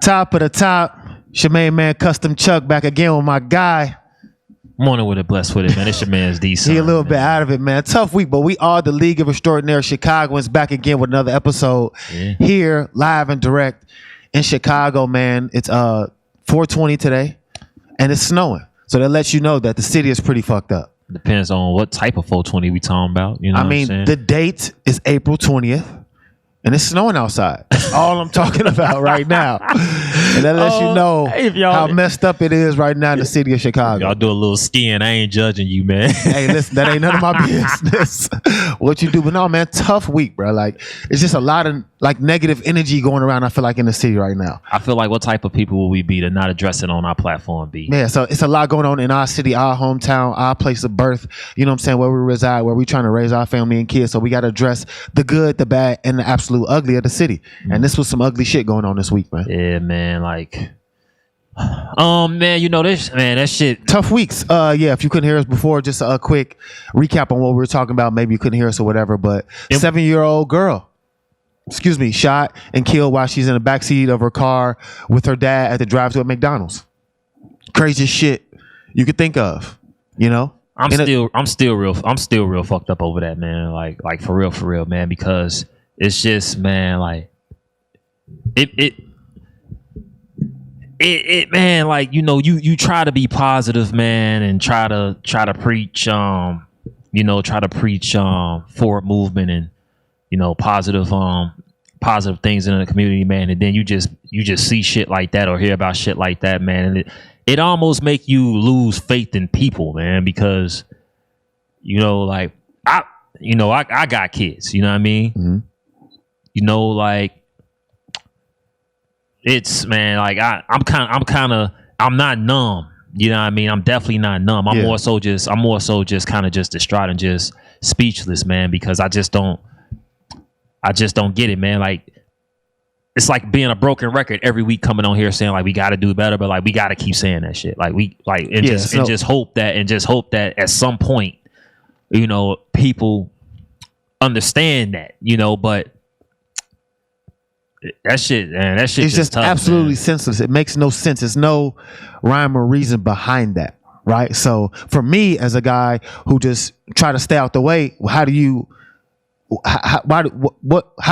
Top of the top, it's your main man Custom Chuck back again with my guy. Morning with it, blessed with it, man. It's your man's D. He a little bit out of it, man. Tough week, but we are the League of Extraordinary Chicagoans back again with another episode here live and direct in Chicago, man. It's 420 today, and it's snowing, so that lets you know that the city is pretty fucked up. Depends on what type of 420 we talking about. You know, I mean, the date is April 20th. And it's snowing outside. That's all I'm talking about right now. And that lets you know how messed up it is right now in the city of Chicago. Y'all do a little skiing. I ain't judging you, man. Hey, listen, that ain't none of my business. What you do. But no, man, tough week, bro. Like, it's just a lot of like negative energy going around, I feel like, in the city right now. I feel like what type of people will we be to not address it on our platform, B? Yeah, so it's a lot going on in our city, our hometown, our place of birth. You know what I'm saying? Where we reside, where we trying to raise our family and kids. So we got to address the good, the bad, and the absolute ugly of the city. And this was some ugly shit going on this week, man. Yeah, man. Like, man, you know this, man, that shit. Tough weeks. Yeah, if you couldn't hear us before, just a quick recap on what we were talking about. Maybe you couldn't hear us or whatever, but 7-year-old girl, shot and killed while she's in the backseat of her car with her dad at the drive-thru at McDonald's. Craziest shit you could think of, you know? I'm still real fucked up over that, man. Like for real, man, because it's just, man, like it man, like, you know, you try to be positive, man, and try to preach forward movement and, you know, positive things in the community, man, and then you just see shit like that or hear about shit like that, man, and it almost make you lose faith in people, man, because, you know, like I got kids, you know what I mean? Mm-hmm. You know, like, it's, man, like I'm not numb. You know what I mean? I'm definitely not numb. I'm more so just kind of just distraught and just speechless, man, because I just don't get it, man. Like, it's like being a broken record every week, coming on here saying like we got to do better, but like we got to keep saying that shit. Like just hope that at some point, you know, people understand that, you know, but that shit, man, it's just tough, absolutely, man, senseless. It makes no sense. There's no rhyme or reason behind that, right? So for me, as a guy who just try to stay out the way, how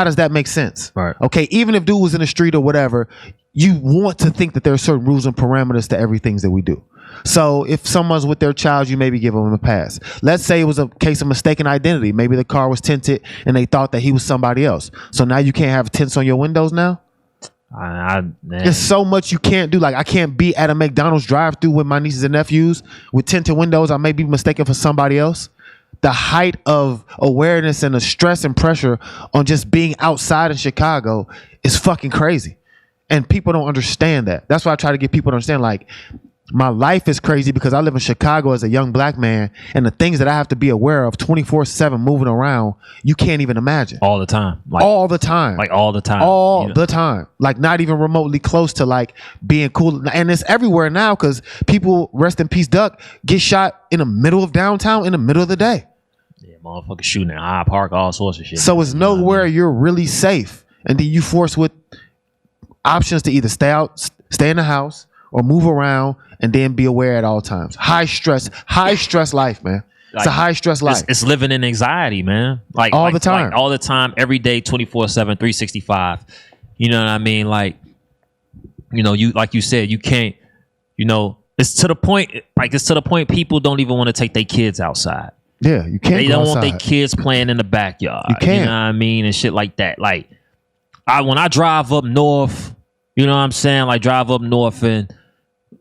does that make sense? Right. Okay, even if dude was in the street or whatever, you want to think that there are certain rules and parameters to everything that we do. So if someone's with their child, you maybe give them a pass. Let's say it was a case of mistaken identity. Maybe the car was tinted and they thought that he was somebody else. So now you can't have tints on your windows now? There's so much you can't do. Like, I can't be at a McDonald's drive-thru with my nieces and nephews with tinted windows. I may be mistaken for somebody else. The height of awareness and the stress and pressure on just being outside in Chicago is fucking crazy. And people don't understand that. That's why I try to get people to understand, like, my life is crazy because I live in Chicago as a young black man, and the things that I have to be aware of 24/7 moving around, you can't even imagine. All the time. All the time. The time. Like, not even remotely close to like being cool. And it's everywhere now because people, rest in peace, Duck, get shot in the middle of downtown in the middle of the day. Yeah, motherfuckers shooting at Hyde Park, all sorts of shit. So it's nowhere you're really safe. And then you forced with options to either stay in the house, or move around and then be aware at all times. High stress life, man. It's a high stress life. It's living in anxiety, man. Like all the time. Like all the time, every day, 24/7, 365. You know what I mean? Like, you know, like you said, you can't, you know, it's to the point people don't even want to take their kids outside. Yeah, you can't. They don't want their kids playing in the backyard. You can't. You know what I mean? And shit like that. Like, when I drive up north, you know what I'm saying? Like, drive up north and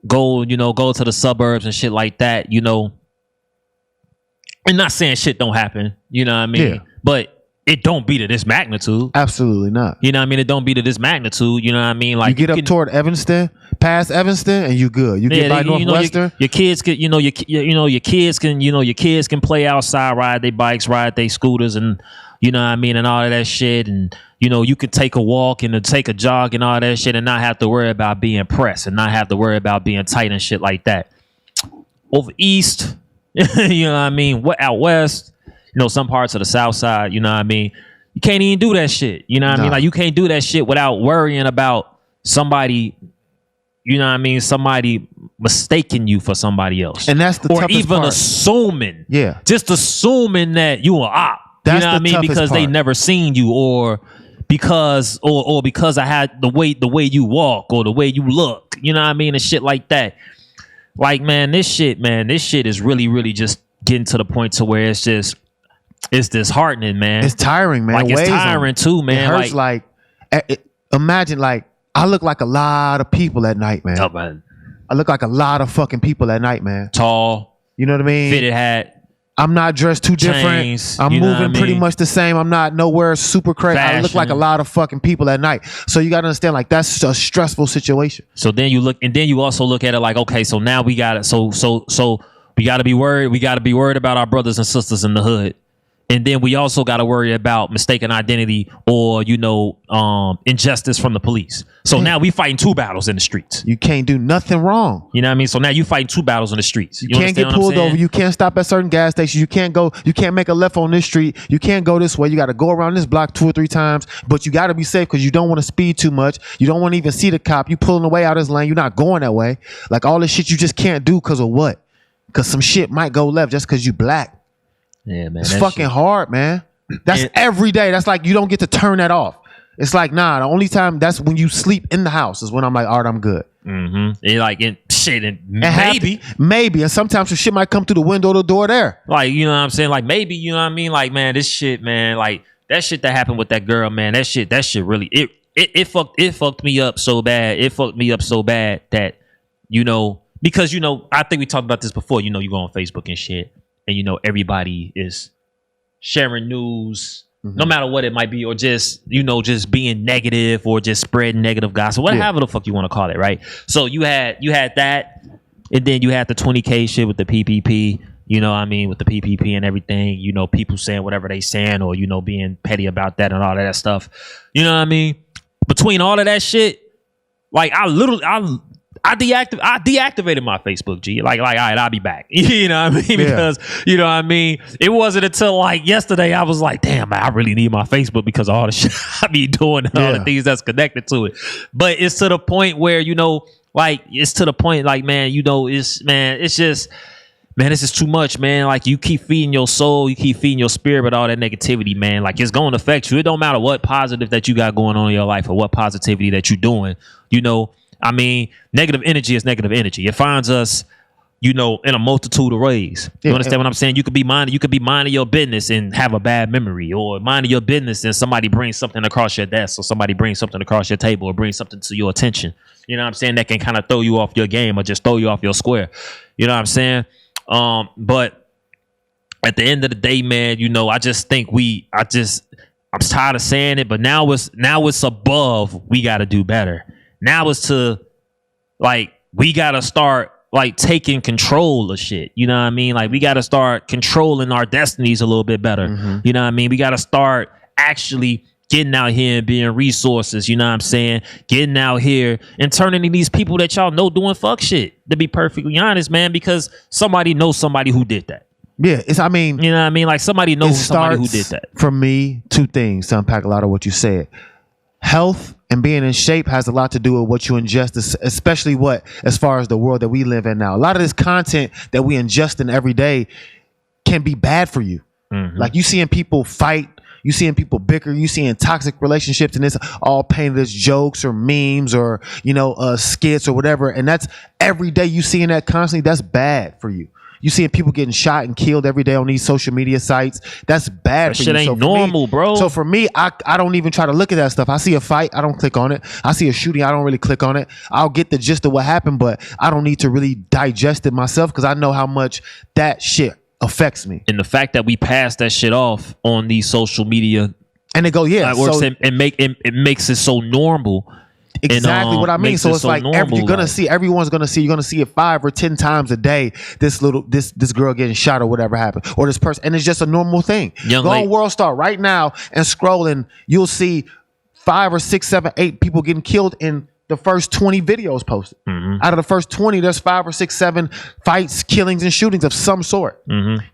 go to the suburbs and shit like that, you know. And not saying shit don't happen, you know what I mean? Yeah. But it don't be to this magnitude. Absolutely not. You know what I mean? It don't be to this magnitude. You know what I mean? Like you get up toward Evanston, past Evanston, and you good. You get by Northwestern. Your kids could, your kids can play outside, ride their bikes, ride their scooters, and you know what I mean, and all of that shit. And you could take a walk and take a jog and all that shit, and not have to worry about being pressed and not have to worry about being tight and shit like that. Over east, you know what I mean? What out west? Some parts of the South Side, you know what I mean? You can't even do that shit. You know what I mean? Like, you can't do that shit without worrying about somebody, you know what I mean? Somebody mistaking you for somebody else. And that's the toughest even part. Assuming. Yeah. Just assuming that you are op. That's you know what I mean? Because they never seen you, or because I had the way you walk or the way you look. You know what I mean? And shit like that. Like, man, this shit is really, really just getting to the point to where it's disheartening, man. It's tiring, man. Like, it's tiring too, man. It hurts. Like imagine, like, I look like a lot of people at night, man. Oh, man. I look like a lot of fucking people at night, man. Tall. You know what I mean? Fitted hat. I'm not dressed too chains, different. I'm moving pretty much the same. I'm not nowhere super crazy. I look like a lot of fucking people at night. So you got to understand, like, that's a stressful situation. So then you look, and then you also look at it like, okay, so now we got it. So we got to be worried. We got to be worried about our brothers and sisters in the hood. And then we also got to worry about mistaken identity or, injustice from the police. So now we fighting two battles in the streets. You can't do nothing wrong. You know what I mean? So now you fighting two battles in the streets. You can't get pulled over. You can't stop at certain gas stations. You can't make a left on this street. You can't go this way. You got to go around this block 2 or 3 times. But you got to be safe because you don't want to speed too much. You don't want to even see the cop. You pulling away out of his lane. You're not going that way. Like, all this shit you just can't do because of what? Because some shit might go left just because you black. Yeah, man. It's fucking hard, man. That's every day. That's like, you don't get to turn that off. It's like, nah, the only time that's when you sleep in the house is when I'm like, all right, I'm good. Mm-hmm. Maybe. And sometimes some shit might come through the window or the door there. Like, you know what I'm saying? Like, maybe, you know what I mean? Like, man, this shit, man, like, that shit that happened with that girl, man, that shit really, it fucked me up so bad. It fucked me up so bad that, because, I think we talked about this before, you go on Facebook and shit. And, everybody is sharing news, no matter what it might be, or just, just being negative or just spreading negative gossip, whatever the fuck you want to call it, right? So you had that, and then you had the 20K shit with the PPP, you know what I mean, with the PPP and everything, people saying whatever they saying or, being petty about that and all of that stuff. You know what I mean? Between all of that shit, like, I deactivated my Facebook, G. Like, all right, I'll be back. You know what I mean? Because, it wasn't until like yesterday I was like, damn, man, I really need my Facebook because of all the shit I be doing and all the things that's connected to it. But it's to the point where, it's just, man, this is too much, man. Like, you keep feeding your soul, you keep feeding your spirit with all that negativity, man. Like, it's going to affect you. It don't matter what positive that you got going on in your life or what positivity that you're doing, I mean, negative energy is negative energy. It finds us, in a multitude of ways. You understand what I'm saying? You could be minding your business and have a bad memory, or minding your business and somebody brings something across your desk, or somebody brings something across your table, or brings something to your attention. You know what I'm saying? That can kind of throw you off your game or just throw you off your square. You know what I'm saying? But at the end of the day, man, I just think I'm tired of saying it, but now it's above. We got to do better. Now it's to, like, we got to start, like, taking control of shit. You know what I mean? Like, we got to start controlling our destinies a little bit better. Mm-hmm. You know what I mean? We got to start actually getting out here and being resources. You know what I'm saying? Getting out here and turning to these people that y'all know doing fuck shit, to be perfectly honest, man, because somebody knows somebody who did that. Yeah, you know what I mean? Like, somebody knows somebody who did that. For me, 2 things to unpack a lot of what you said. Health and being in shape has a lot to do with what you ingest, especially as far as the world that we live in now. A lot of this content that we ingest in every day can be bad for you. Mm-hmm. Like, you seeing people fight, you seeing people bicker, you seeing toxic relationships, and it's all painted as jokes or memes or, skits or whatever. And that's every day you seeing that constantly. That's bad for you. You seeing people getting shot and killed every day on these social media sites. That's bad for you. That shit ain't normal, bro. So for me, I don't even try to look at that stuff. I see a fight, I don't click on it. I see a shooting, I don't really click on it. I'll get the gist of what happened, but I don't need to really digest it myself because I know how much that shit affects me. And the fact that we pass that shit off on these social media And they go, yeah. It works So, it makes it so normal. exactly what I mean. So it's like normal, you're gonna see, everyone's gonna see, you're gonna see it 5 or 10 times a day. This girl getting shot or whatever happened, or this person, and it's just a normal thing. Go on World Star right now and scroll, and you'll see 5 or 6, 7, 8 people getting killed in the first 20 videos posted. Out of the first 20, there's 5 or 6, 7 fights, killings, and shootings of some sort.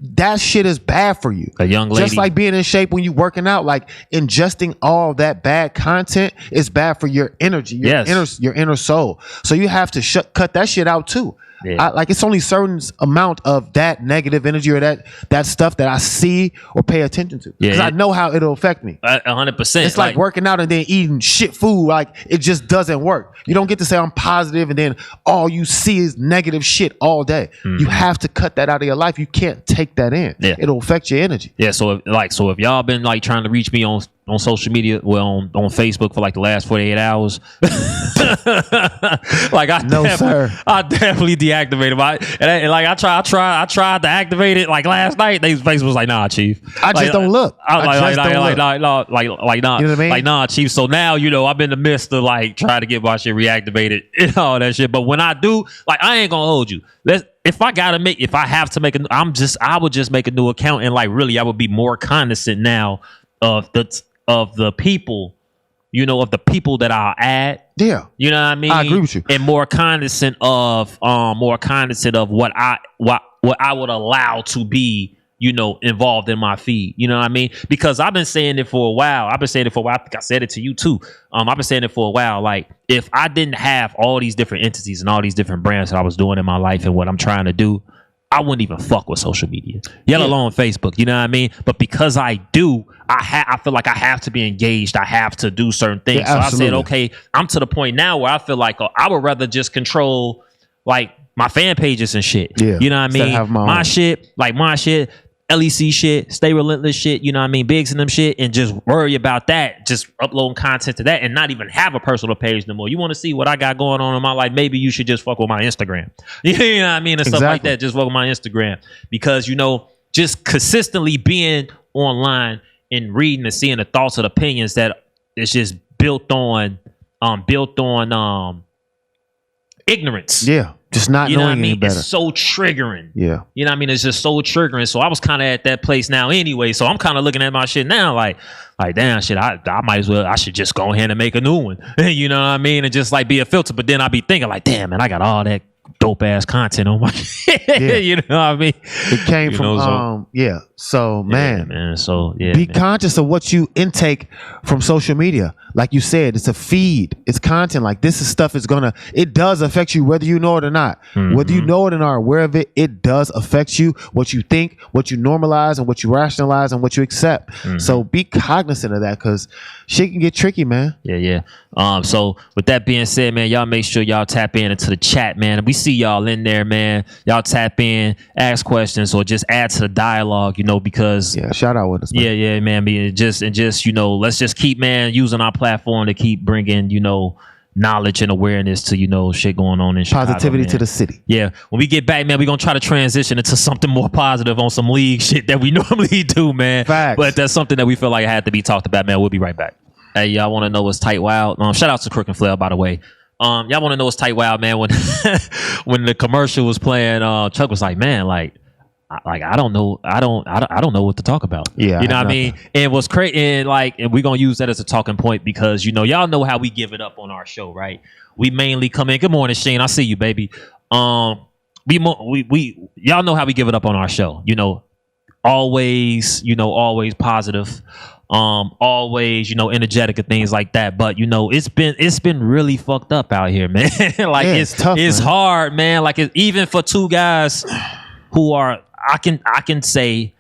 That shit is bad for you. A young lady, just like being in shape when you working out, like ingesting all that bad content is bad for your energy, your inner soul. So you have to cut that shit out too. Yeah. Like it's only certain amount of that negative energy or that stuff that I see or pay attention to, because I know how it'll affect me. 100%. It's like working out and then eating shit food. Like it just doesn't work. You don't get to say I'm positive and then all you see is negative shit all day. You have to cut that out of your life. You can't take that in. It'll affect your energy. Yeah. So if y'all been like trying to reach me on social media, well, on Facebook for like the last 48 hours, like I definitely deactivated my, and like I tried to activate it like last night. Facebook was like, nah, Chief. I just don't look. Like, nah, you know what I mean? Like, nah, Chief. So now, I'm in the midst of like trying to get my shit reactivated and all that shit. But when I do, like, I ain't gonna hold you. If I have to make I would just make a new account, and like really, I would be more cognizant now of the people, of the people that I'll add. Yeah. You know what I mean? I agree with you. And more cognizant of what I would allow to be, involved in my feed. You know what I mean? Because I've been saying it for a while. I think I said it to you too. I've been saying it for a while. Like, if I didn't have all these different entities and all these different brands that I was doing in my life and what I'm trying to do, I wouldn't even fuck with social media, alone Facebook. You know what I mean? But because I do, I feel like I have to be engaged. I have to do certain things. Yeah, so I said, okay, I'm to the point now where I feel like I would rather just control like my fan pages and shit. Yeah, you know what I mean? Have my shit, LEC shit, Stay Relentless shit, you know what I mean? Biggs and them shit, and just worry about that, just uploading content to that and not even have a personal page no more. You want to see what I got going on in my life? Maybe you should just fuck with my Instagram. You know what I mean? And stuff like that. Just fuck with my Instagram. Because, just consistently being online and reading and seeing the thoughts and opinions that is just built on ignorance. Yeah. Just not knowing any better. It's so triggering. Yeah. You know what I mean? It's just so triggering. So I was kind of at that place now anyway. So I'm kind of looking at my shit now like damn shit, I might as well, I should just go ahead and make a new one. You know what I mean? And just like be a filter. But then I be thinking like, damn, man, I got all that dope ass content on my shit. Yeah. You know what I mean? It came from So man. So be conscious of what you intake from social media. Like you said, it's a feed. It's content. Like this is stuff it does affect you whether you know it or not. Whether you know it or are aware of it, it does affect you. What you think, what you normalize, and what you rationalize, and what you accept. So be cognizant of that, because shit can get tricky, man. Yeah. So with that being said, man, y'all make sure y'all tap into the chat, man. And we see y'all in there, man. Y'all tap in, ask questions, or just add to the dialogue, because shout out with us, man. Yeah, man. Just let's just keep, man, using our platform to keep bringing, knowledge and awareness to, shit going on in Chicago, positivity, man. to the city. Yeah. When we get back, man, we're gonna try to transition into something more positive on some league shit that we normally do, man. Facts. But that's something that we feel like had to be talked about, man. We'll be right back. Hey, y'all want to know what's tight wild? Shout out to Crook and Flair, by the way. Y'all want to know what's tight wild, man? When when the commercial was playing, Chuck was like, man, I don't know what to talk about. Yeah, you know what I mean? And what's crazy, and we're gonna use that as a talking point because y'all know how we give it up on our show, right? We mainly come in. Good morning, Shane. I see you, baby. Y'all know how we give it up on our show. Always positive. Always, energetic and things like that. But it's been really fucked up out here, man. It's tough. It's hard, man. Even for two guys who are, I can say,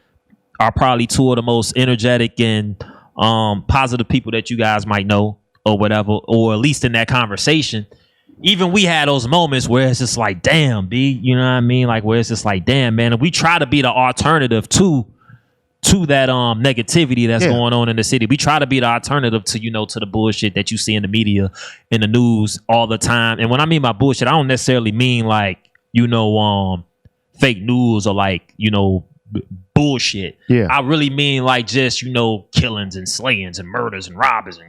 are probably two of the most energetic and positive people that you guys might know or whatever, or at least in that conversation. Even we had those moments where it's just like, damn, B, you know what I mean? Where it's just like, damn, man. And we try to be the alternative to that negativity that's going on in the city. We try to be the alternative to to the bullshit that you see in the media, in the news all the time. And when I mean by bullshit, I don't necessarily mean fake news or bullshit. Yeah. I really mean like just, killings and slayings and murders and robbers and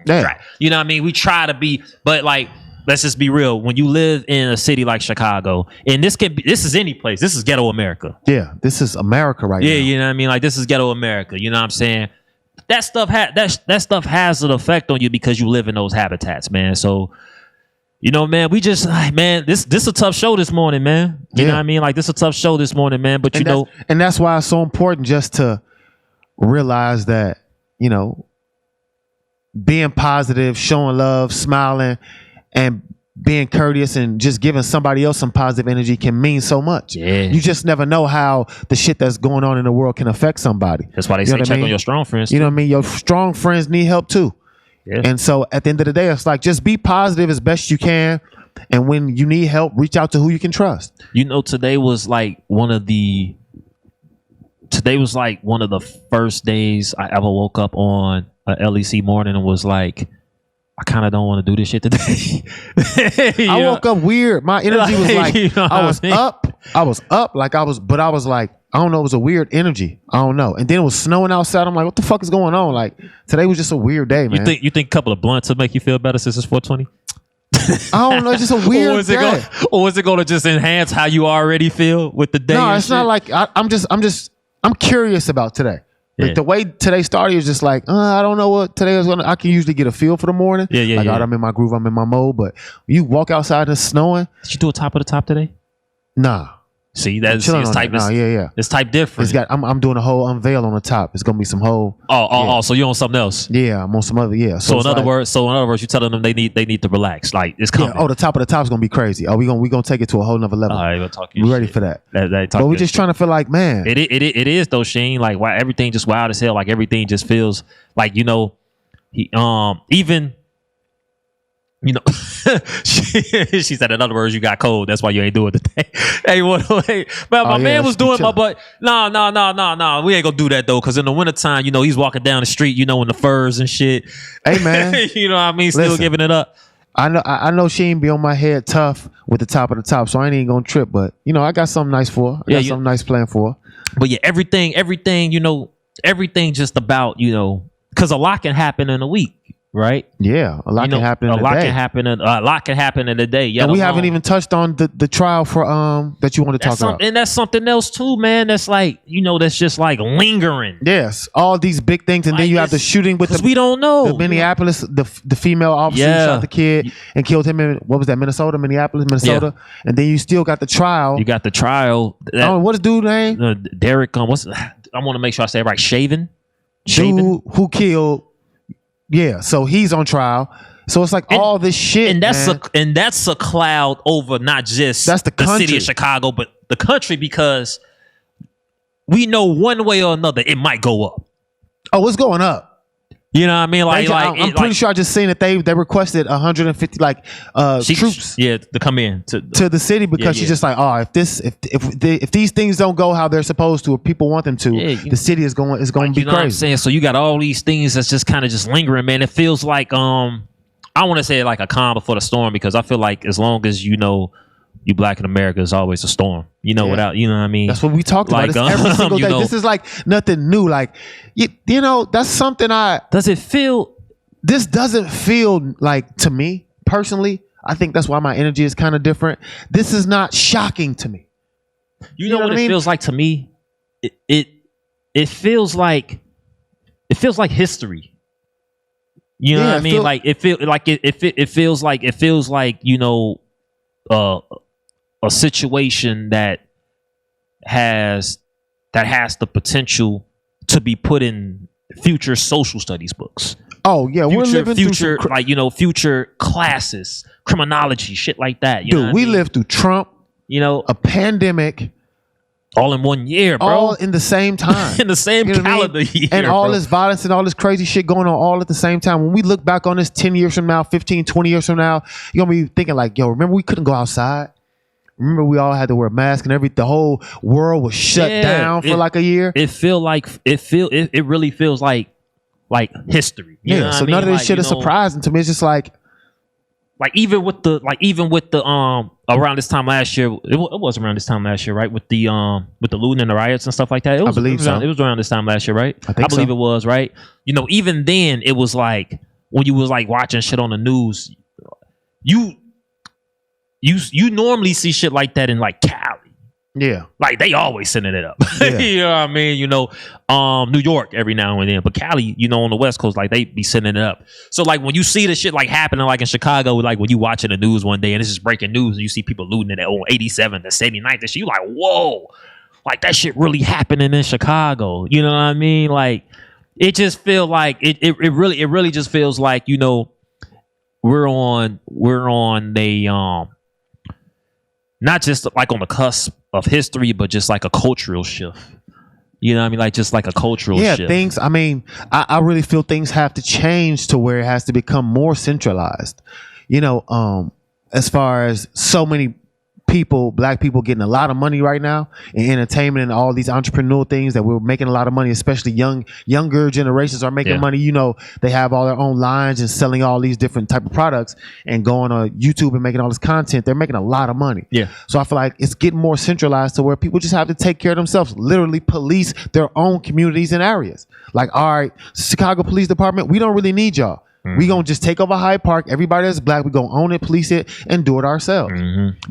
you know what I mean? We try to be, but like, let's just be real. When you live in a city like Chicago, and this is any place. This is ghetto America. Yeah, this is America right now. Yeah, you know what I mean? Like this is ghetto America. You know what I'm saying? That stuff has an effect on you because you live in those habitats, man. So, man, we just this is a tough show this morning, man. You know what I mean? Like this is a tough show this morning, man. But and that's why it's so important just to realize that, being positive, showing love, smiling, and being courteous and just giving somebody else some positive energy can mean so much. Yeah. You just never know how the shit that's going on in the world can affect somebody. That's why they say check on your strong friends. You know what I mean? Your strong friends need help too. Yeah. And so at the end of the day, it's like just be positive as best you can. And when you need help, reach out to who you can trust. Today was like one of the first days I ever woke up on a LEC morning and was like, I kind of don't want to do this shit today. I woke up weird. My energy was like, I was up. But I was like, I don't know. It was a weird energy. I don't know. And then it was snowing outside. I'm like, what the fuck is going on? Like today was just a weird day, man. You think a couple of blunts will make you feel better since it's 420? I don't know. It's just a weird day. Or is it going to just enhance how you already feel with the day? No, it's not like I'm curious about today. Like the way today started is just like, I don't know what today is gonna. I can usually get a feel for the morning. All right, I'm in my groove, I'm in my mode. But you walk outside and it's snowing. Did you do a top of the top today? Nah. See, that's it's type. It's type different. I'm doing a whole unveil on the top. It's gonna be some whole. So you're on something else. Yeah, I'm on some other. Yeah. So in other words, you're telling them they need to relax. Like it's coming. Yeah, the top of the top is gonna be crazy. We gonna take it to a whole nother level. All right, we'll talk. We ready for that? But we're just trying to feel like, man. It is though, Shane. Like why everything just wild as hell. Like everything just feels like even. She said, in other words, you got cold. That's why you ain't doing it today. Hey, my man was doing my butt. No. We ain't gonna do that though, because in the wintertime, he's walking down the street, in the furs and shit. Hey, man. You know what I mean? Still giving it up. I know she ain't be on my head tough with the top of the top, so I ain't even gonna trip. But I got something nice for her. I got something nice planned for her. But yeah, everything, just about, because a lot can happen in a week. Right? Yeah, a lot can happen in a day. A lot can happen in a day. And we haven't even touched on the trial for that you want to talk about. And that's something else too, man. That's like that's just like lingering. Yes, all these big things, and then you have the shooting with we don't know the Minneapolis, the female officer who shot the kid and killed him in what was that, Minnesota, and then you still got the trial. You got the trial. What's dude's name? Derek. I want to make sure I say it right. Shaven. Dude who killed. Yeah, so he's on trial. So it's like all this shit, and that's a cloud over not just the city of Chicago, but the country, because we know one way or another it might go up. Oh, it's going up. You know what I mean? I'm pretty sure I just seen that they requested 150 troops, to come in to the city, because she's just like, if these things don't go how they're supposed to, or people want them to, the city is going to be crazy. What I'm saying? So you got all these things that's just kind of just lingering, man. It feels like I want to say like a calm before the storm, because I feel like as long as you black in America, is always a storm. Without, what I mean? That's what we talked about. It's every single day. This is like nothing new. Like, that's something this doesn't feel like, to me personally, I think that's why my energy is kind of different. This is not shocking to me. You know what it feels like to me? It feels like history. You know what I mean? It feels like a situation that has the potential to be put in future social studies books. Oh yeah, we're living through future classes, criminology, shit like that. We lived through Trump, a pandemic, all in 1 year, bro. All in the same time, in the same calendar year, and all this violence and all this crazy shit going on all at the same time. When we look back on this 10 years from now, 15, 20 years from now, you're gonna be thinking like, yo, remember we couldn't go outside? Remember we all had to wear masks and everything? The whole world was shut down for like a year. It really feels like history. So none of this shit is surprising to me. It's just like, like even with the around this time last year, it was around this time last year, right? With the looting and the riots and stuff like that. It was around this time last year, right? I believe it was, right? You know, even then it was like when you was like watching shit on the news, you normally see shit like that in like Cali. Yeah. Like they always sending it up. Yeah. You know what I mean? You know, New York every now and then. But Cali, you know, on the West Coast, like they be sending it up. So like when you see the shit like happening like in Chicago, like when you watching the news one day and it's just breaking news and you see people looting it on 87th and 79th and shit, you like, whoa, like that shit really happening in Chicago. You know what I mean? Like it just feel like it really just feels like, you know, we're on a not just like on the cusp of history, but just like a cultural shift. You know what I mean? Like just like a cultural shift. Yeah, things, I mean, I really feel things have to change to where it has to become more centralized. You know, as far as so many people, black people getting a lot of money right now in entertainment and all these entrepreneurial things that we're making a lot of money, especially younger generations are making money. You know, they have all their own lines and selling all these different type of products and going on YouTube and making all this content. They're making a lot of money. Yeah. So I feel like it's getting more centralized to where people just have to take care of themselves, literally police their own communities and areas. Like, all right, Chicago Police Department, we don't really need y'all. We gonna just take over Hyde Park. Everybody that's black, we gonna own it, police it, and do it ourselves.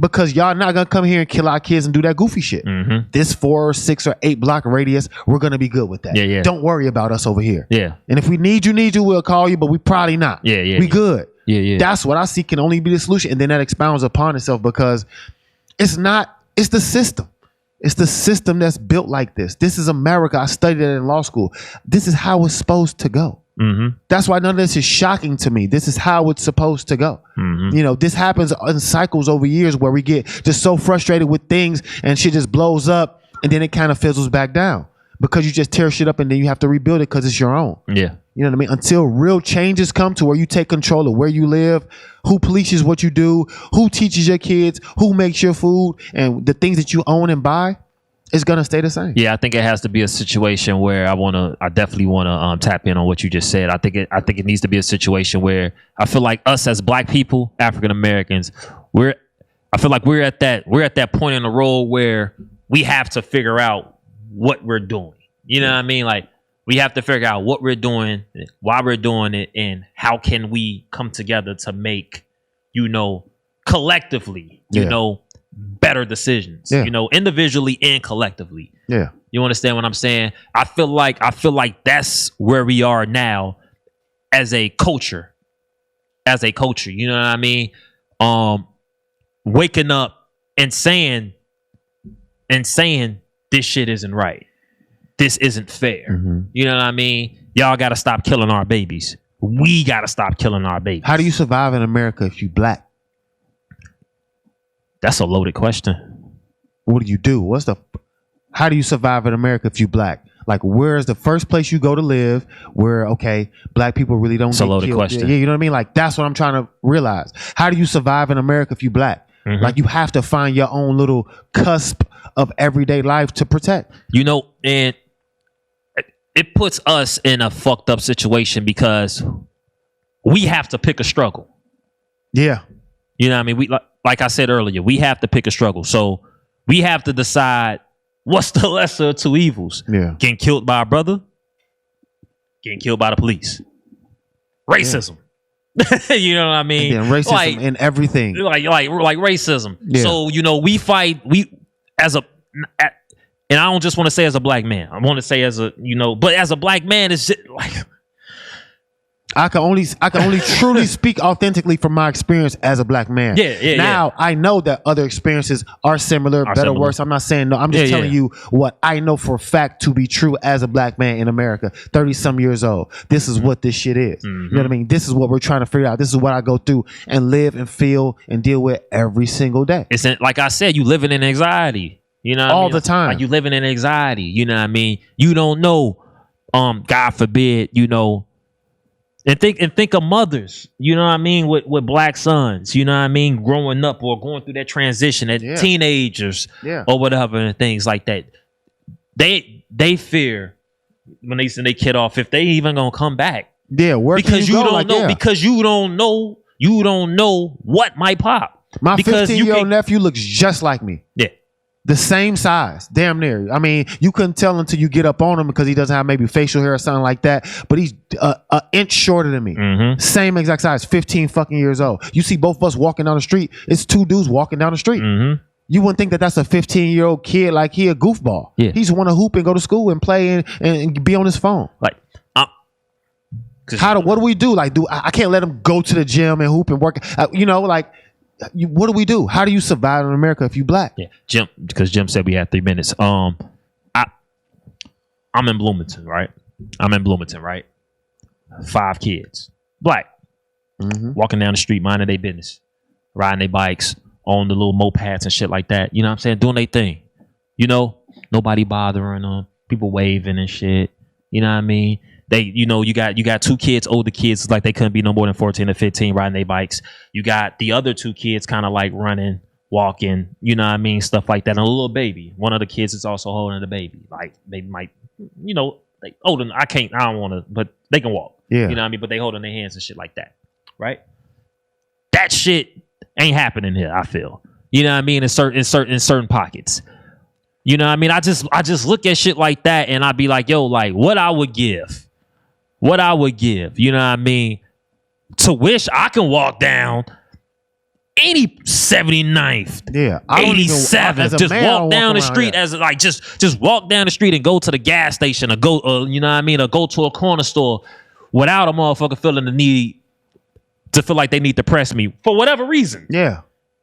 Because y'all not gonna come here and kill our kids and do that goofy shit. This 4 or 6 or 8 block radius, we're gonna be good with that. Yeah. Don't worry about us over here. Yeah. And if we need you, we'll call you, but we probably not. We good. Yeah. That's what I see can only be the solution. And then that expounds upon itself because it's the system. It's the system that's built like this. This is America. I studied it in law school. This is how it's supposed to go. That's why none of this is shocking to me. This is how it's supposed to go. You know, this happens in cycles over years where we get just so frustrated with things and shit just blows up and then it kind of fizzles back down because you just tear shit up and then you have to rebuild it because it's your own. Yeah. You know what I mean? Until real changes come to where you take control of where you live, who polices what you do, who teaches your kids, who makes your food, and the things that you own and buy, it's gonna stay the same. Yeah, I think it has to be a situation where I definitely wanna tap in on what you just said. I think it needs to be a situation where I feel like us as black people, African Americans, I feel like we're at that point in the road where we have to figure out what we're doing. You know what I mean? Like we have to figure out what we're doing, why we're doing it, and how can we come together to make, you know, collectively, you know, better decisions, you know, individually and collectively. Yeah. You understand what I'm saying? I feel like that's where we are now as a culture. You know what I mean? Waking up and saying this shit isn't right. This isn't fair. You know what I mean? Y'all got to stop killing our babies. We got to stop killing our babies. How do you survive in America if you black? That's a loaded question. What do you do? How do you survive in America if you black? Like, where's the first place you go to live where, okay, black people really don't get killed? It's a loaded question. Yeah, you know what I mean? Like, that's what I'm trying to realize. How do you survive in America if you black? Like, you have to find your own little cusp of everyday life to protect. You know, and it puts us in a fucked up situation because we have to pick a struggle. Yeah. You know what I mean? Like I said earlier, we have to pick a struggle. So we have to decide what's the lesser of two evils. Yeah. Getting killed by a brother, getting killed by the police. Racism. Yeah. You know what I mean? And racism like, in everything. Like racism. Yeah. So, you know, we fight, and I don't just want to say as a black man. I want to say as a, you know, but as a black man, it's just like, I can only truly speak authentically from my experience as a black man. Now I know that other experiences are similar, better, worse. I'm not saying no. I'm just telling you what I know for a fact to be true as a black man in America, 30-some years old. This is what this shit is. You know what I mean? This is what we're trying to figure out. This is what I go through and live and feel and deal with every single day. It's like I said, you living in anxiety. You know what I mean? All the time. Like you living in anxiety. You know what I mean? You don't know, God forbid, you know. And think of mothers, you know what I mean, with black sons, you know what I mean, growing up or going through that transition, at teenagers or whatever, and things like that. They fear when they send their kid off if they even gonna come back. Yeah, where because you don't know because you don't know You don't know what might pop. My 15-year-old nephew looks just like me. Yeah. The same size, damn near. I mean, you couldn't tell until you get up on him because he doesn't have maybe facial hair or something like that. But he's an inch shorter than me. Mm-hmm. Same exact size, 15 fucking years old. You see both of us walking down the street. It's two dudes walking down the street. Mm-hmm. You wouldn't think that that's a 15-year-old kid like he a goofball. Yeah. He just want to hoop and go to school and play and be on his phone. Like, what do we do? Like, I can't let him go to the gym and hoop and work. What do we do? How do you survive in America if you black? Yeah, Jim, because Jim said we had 3 minutes. I'm in Bloomington, right? 5 kids, black, walking down the street, minding their business, riding their bikes, on the little mopeds and shit like that. You know what I'm saying? Doing their thing. You know, nobody bothering them. People waving and shit. You know what I mean? You got 2 kids, older kids, like they couldn't be no more than 14 or 15 riding their bikes. You got the other 2 kids kind of like running, walking, you know what I mean? Stuff like that. And a little baby. One of the kids is also holding the baby. Like they might, like older. I don't want to, but they can walk. Yeah. You know what I mean? But they holding their hands and shit like that. Right? That shit ain't happening here, I feel. You know what I mean? In certain pockets. You know what I mean? I just look at shit like that and I'd be like, yo, like what I would give, you know what I mean, to wish I can walk down any 79th, 87th, just walk down the street as like just walk down the street and go to the gas station or go, you know what I mean, or go to a corner store without a motherfucker feeling the need to feel like they need to press me for whatever reason. Yeah.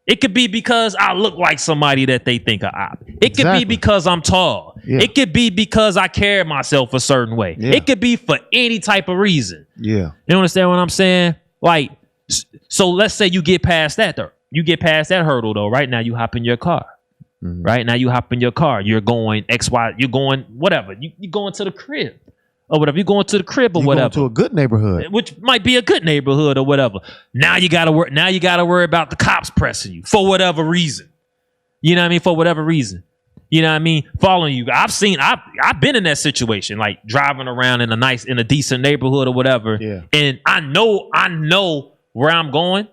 It could be because I look like somebody that they think are op. It could be because I'm tall. Yeah. It could be because I carry myself a certain way. Yeah. It could be for any type of reason. Yeah. You understand what I'm saying? Like, so let's say you get past that though. You get past that hurdle though. Right now you hop in your car. Mm-hmm. Right now you hop in your car. You're going XY. You're going whatever. You're going to the crib. Or whatever, you're going to the crib or whatever. Going to a good neighborhood, which might be a good neighborhood or whatever. Now you gotta worry. Now you gotta worry about the cops pressing you for whatever reason. You know what I mean? For whatever reason. You know what I mean? Following you. I've been in that situation, like driving around in a decent neighborhood or whatever. Yeah. And I know where I'm going.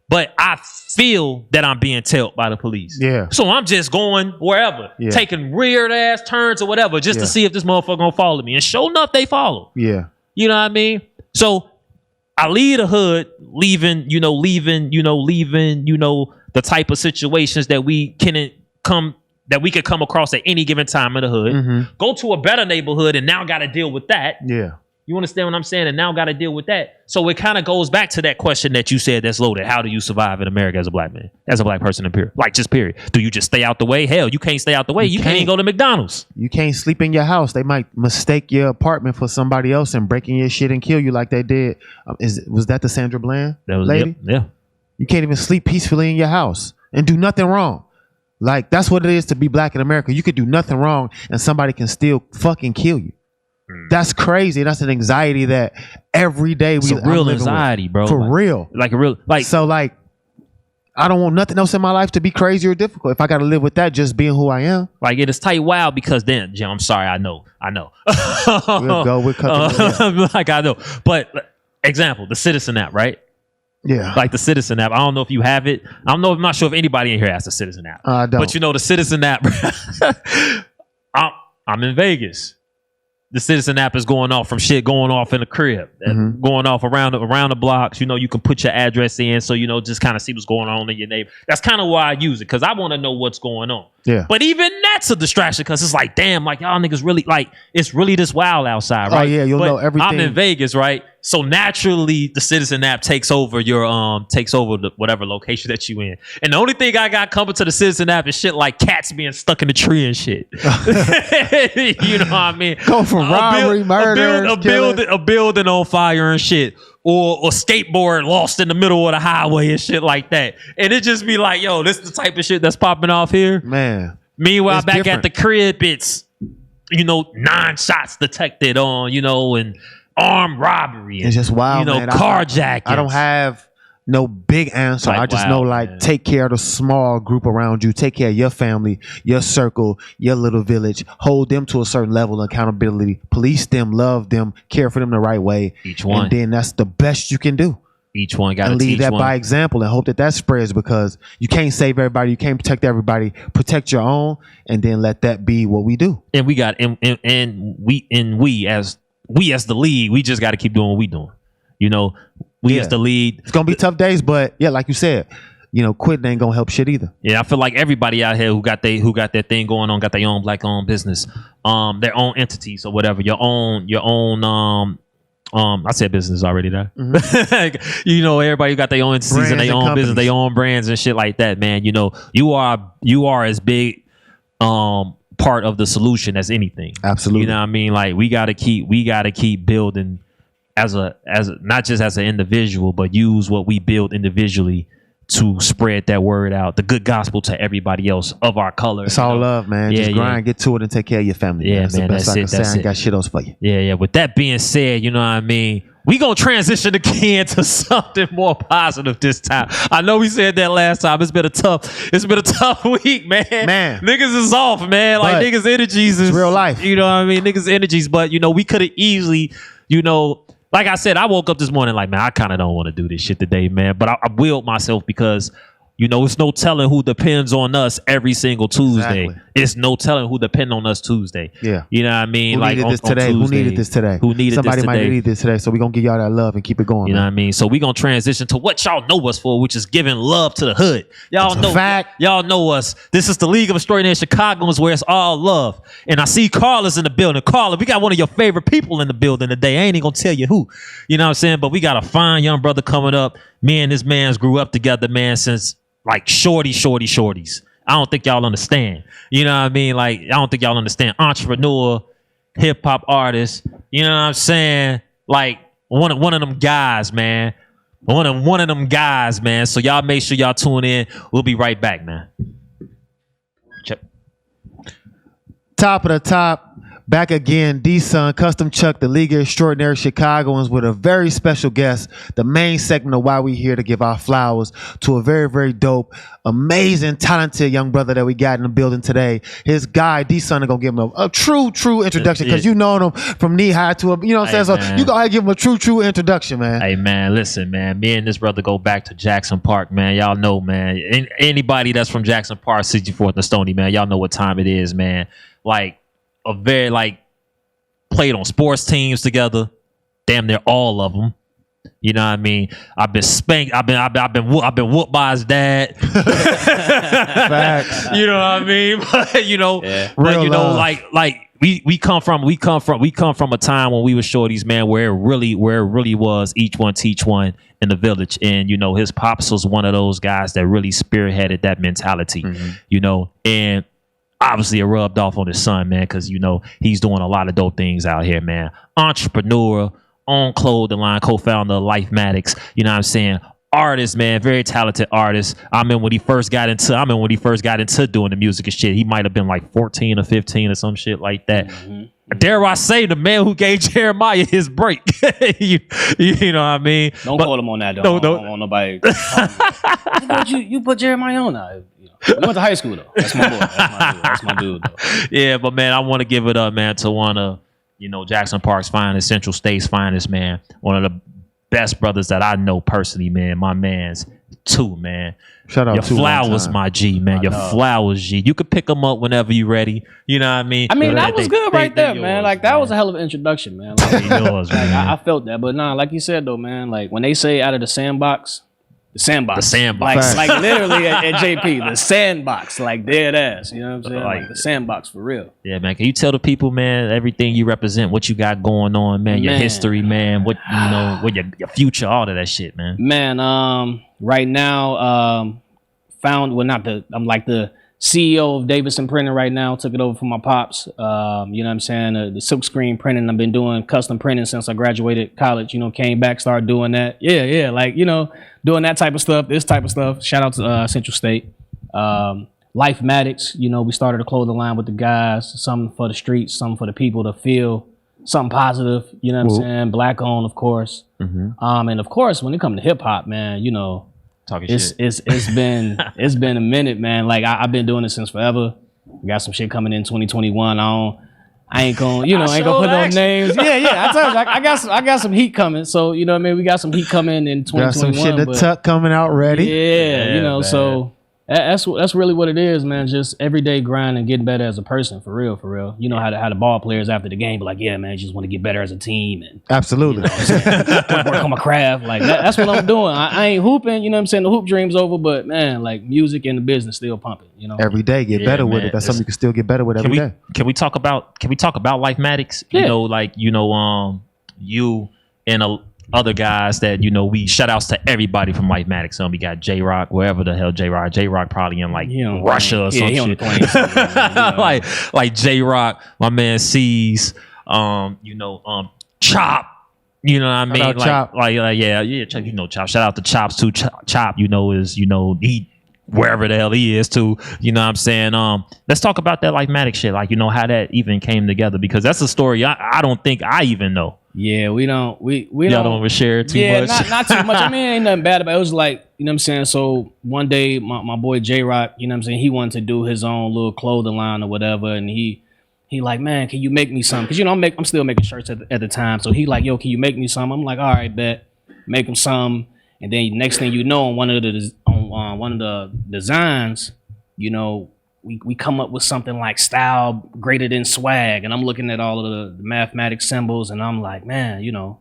But I feel that I'm being tailed by the police. Yeah. So I'm just going wherever, taking weird ass turns or whatever, just to see if this motherfucker gonna follow me. And sure enough, they follow. Yeah. You know what I mean? So I leave the hood, leaving the type of situations that we could come across at any given time in the hood. Mm-hmm. Go to a better neighborhood and now got to deal with that. Yeah. You understand what I'm saying? And now got to deal with that. So it kind of goes back to that question that you said that's loaded. How do you survive in America as a black man? As a black person in period. Like just period. Do you just stay out the way? Hell, you can't stay out the way. You can't even go to McDonald's. You can't sleep in your house. They might mistake your apartment for somebody else and break in your shit and kill you like they did. Was that the Sandra Bland lady? Yeah. You can't even sleep peacefully in your house and do nothing wrong. Like that's what it is to be black in America. You could do nothing wrong and somebody can still fucking kill you. That's crazy. That's an anxiety that every day it's a real anxiety, bro. For real. Like a real So like I don't want nothing else in my life to be crazy or difficult. If I got to live with that, just being who I am. Like it is tight wild because then, Jim, I'm sorry, I know. We'll go. We'll cut like I know. But example, the Citizen app, right? Yeah. Like the Citizen app. I don't know if you have it. I'm not sure if anybody in here has the Citizen app. I don't. But the Citizen app. I'm in Vegas. The Citizen app is going off from shit going off in the crib, going off around the blocks. You can put your address in, so just kind of see what's going on in your neighborhood. That's kind of why I use it, because I want to know what's going on. Yeah. But even that's a distraction, because it's like, damn, like y'all niggas really like it's really this wild outside, right? Oh yeah, you'll know everything. I'm in Vegas, right? So naturally, the Citizen app takes over whatever location that you in. And the only thing I got coming to the Citizen app is shit like cats being stuck in a tree and shit. You know what I mean? Go from robbery, murder, a building on fire and shit, or skateboard lost in the middle of the highway and shit like that. And it just be like, yo, this is the type of shit that's popping off here, man. Meanwhile, back different. At the crib, it's 9 shots detected on and armed robbery and it's just wild, man. Carjacking. I don't have no big answer. I just know man. Take care of the small group around you. Take care of your family, your circle, your little village. Hold them to a certain level of accountability. Police them, love them, care for them the right way. Each one. And then that's the best you can do. Each one got to and teach lead that one. by example and hope that spreads, because you can't save everybody, you can't protect everybody. Protect your own, and then let that be what we do. And we got we as the league, we just got to keep doing what we doing. You know, we as the league. It's gonna be tough days, but yeah, like you said, you know, quitting ain't gonna help shit either. Yeah, I feel like everybody out here who got their thing going on, got their own black-owned business, their own entities or whatever, your own. I said business already there. Mm-hmm. You know, everybody got their own entities and their own business, their own brands and shit like that, man. You know, you are as big part of the solution as anything. Absolutely. You know what I mean? Like we gotta keep building as a not just as an individual, but use what we build individually to spread that word out, the good gospel to everybody else of our color. It's all love, man. Just grind, get to it, and take care of your family. Yeah, man. That's the best I can say. I ain't got shit else for you. Yeah. With that being said, you know what I mean? We gonna transition again to something more positive this time. I know we said that last time. It's been a tough week, man. Niggas is off, man. Like niggas' energies is real life. You know what I mean? Niggas' energies, but you know, we could have easily, you know. Like I said, I woke up this morning like, man, I kind of don't want to do this shit today, man. But I willed myself because, you know, it's no telling who depends on us every single Tuesday. Exactly. It's no telling who depend on us Tuesday. Yeah. You know what I mean? Who like needed this today? Who needed this today? Somebody might need this today. So we're going to give y'all that love and keep it going. You know what I mean? So we're going to transition to what y'all know us for, which is giving love to the hood. Y'all know us. This is the League of Extraordinary Chicagoans, where it's all love. And I see Carla's in the building. Carla, we got one of your favorite people in the building today. I ain't even going to tell you who. You know what I'm saying? But we got a fine young brother coming up. Me and this man's grew up together, man, since like shorties. I don't think y'all understand. You know what I mean? Like, I don't think y'all understand. Entrepreneur, hip hop artist. You know what I'm saying? Like one of them guys, man. One of them guys, man. So y'all make sure y'all tune in. We'll be right back, man. Check. Top of the top. Back again, D-Son, Custom Chuck, the League of Extraordinary Chicagoans, with a very special guest. The main segment of why we here to give our flowers to a very, very dope, amazing, talented young brother that we got in the building today. His guy, D-Son, are going to give him a true introduction, because you know him from knee high to a, you know what I'm saying? So you got to give him a true introduction, man. Hey, man, listen, man. Me and this brother go back to Jackson Park, man. Y'all know, man. Anybody that's from Jackson Park, 64th and Stony, man, y'all know what time it is, man. Like, a very played on sports teams together, damn near all of them. You know what I mean? I've been spanked. I've been whooped by his dad. Facts. You know what I mean? But you know, but you know, like we come from a time when we were shorties, man, where it really was each one teach one in the village. And you know, his pops was one of those guys that really spearheaded that mentality. Mm-hmm. You know, and obviously, it rubbed off on his son, man, because, you know, he's doing a lot of dope things out here, man. Entrepreneur, own clothing line, co-founder of Lifematics, you know what I'm saying? Artist, man, very talented artist. I mean, when he first got into doing the music and shit, he might have been like 14 or 15 or some shit like that. Mm-hmm. Dare I say, the man who gave Jeremiah his break. you know what I mean? Don't call him on that, though. I don't want nobody. You put Jeremiah on that. We went to high school, though. That's my boy. That's my dude, though. Yeah, but man, I want to give it up, man, to one of, you know, Jackson Park's finest, Central State's finest, man. One of the best brothers that I know personally, man. My man's too, man. Shout out your to flowers, my G, man. Your flowers, G. You could pick them up whenever you ready. You know what I mean? I mean, that was good right there, man. Like, that was a hell of an introduction, man. Like, yours, man. I felt that. But nah, like you said, though, man, like, when they say out of the sandbox. The sandbox. Like literally at JP, the sandbox, like dead ass. You know what I'm saying? Like the sandbox for real. Yeah, man. Can you tell the people, man, everything you represent, what you got going on, man, your history, man, what you know, what your future, all of that shit, man. Man, right now, I'm like the CEO of Davidson Printing right now. Took it over from my pops. You know what I'm saying? The silk screen printing. I've been doing custom printing since I graduated college. You know, came back, started doing that. Yeah. Like, you know, doing that type of stuff, this type of stuff. Shout out to Central State. Lifematics, you know, we started a clothing line with the guys. Something for the streets, something for the people to feel something positive. You know what I'm saying? Black owned, of course. Mm-hmm. And of course, when it comes to hip hop, man, you know, it's been a minute, man. Like I've been doing it since forever. We got some shit coming in 2021 on. I ain't gonna, you know, I ain't gonna put no names. Yeah. I told you, I got some heat coming. So, you know what I mean? We got some heat coming in 2021. Got some shit in the tuck coming out ready. Yeah, you know, man. So that's really what it is, man. Just everyday grind and getting better as a person, for real. You know how the ball players after the game be like, yeah, man, I just want to get better as a team. And absolutely, you know work on my craft. Like that's what I'm doing. I ain't hooping, you know what I'm saying? The hoop dream's over, but man, like music and the business still pumping. You know, every day get better with it. That's something you can still get better with every day. Can we talk about Lifematics? Yeah. You know, like you and other guys that, you know, we shout outs to everybody from Lifematics. We got J-Rock, wherever the hell J-Rock probably in like Russia or some shit. Like J-Rock, my man C's, Chop, you know what I mean? Chop. Yeah, you know, Chop. Shout out to Chops too. Chop, you know, is, you know, he wherever the hell he is too, you know what I'm saying? Let's talk about that Lifematics shit, like, you know, how that even came together, because that's a story I don't think I even know. Yeah, we don't y'all don't overshare it too much. Yeah, not too much. I mean, ain't nothing bad about it. It was like, you know what I'm saying? So one day my boy J-Rock, you know what I'm saying, he wanted to do his own little clothing line or whatever, and he like, man, can you make me something? Because, you know, I'm still making shirts at the time. So he like, yo, can you make me some? I'm like, all right, bet. Make him some. And then next thing you know, on one of the designs, you know, we come up with something like style greater than swag. And I'm looking at all of the mathematics symbols, and I'm like, man, you know,